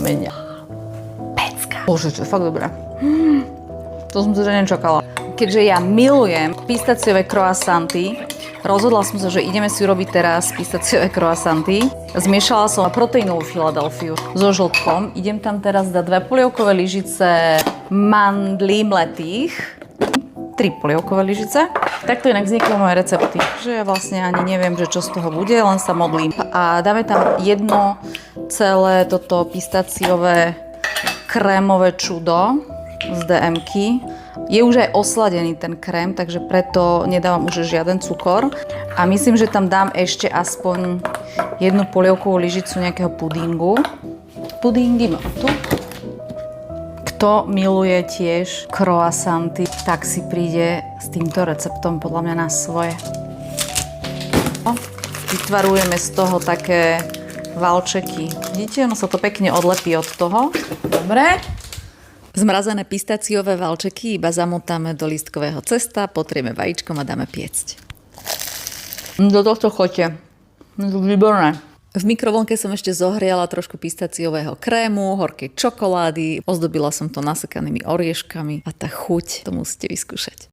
Media. Pecka. Bože, čo je fakt dobré. To som teda nečakala. Keďže ja milujem pistaciové croissanty, rozhodla som sa, že ideme si urobiť teraz pistaciové croissanty. Zmiešala som proteínovú Filadelfiu so žltkom. Idem tam teraz dať 2 polievkové lyžice mandlí mletých. 3 polievkové lyžice. Takto inak vznikli moje recepty. Že ja vlastne ani neviem, že čo z toho bude, len sa modlím. A dáme tam jedno celé toto pistaciové krémové čudo z DM-ky. Je už aj osladený ten krém, takže preto nedávam už žiaden cukor. A myslím, že tam dám ešte aspoň 1 polievkovú lyžicu nejakého pudingu. Pudingy mám tu. Kto miluje tiež croissanty, tak si príde s týmto receptom podľa mňa na svoje. Vytvarujeme z toho také valčeky. Vidíte, ono sa to pekne odlepí od toho. Dobre. Zmrazené pistaciové valčeky iba zamotáme do lístkového cesta, potrieme vajíčkom a dáme piecť. Do tohto choďte. Je to výborné. V mikrovlnke som ešte zohriala trošku pistaciového krému, horkej čokolády, ozdobila som to nasekanými orieškami a tá chuť, to musíte vyskúšať.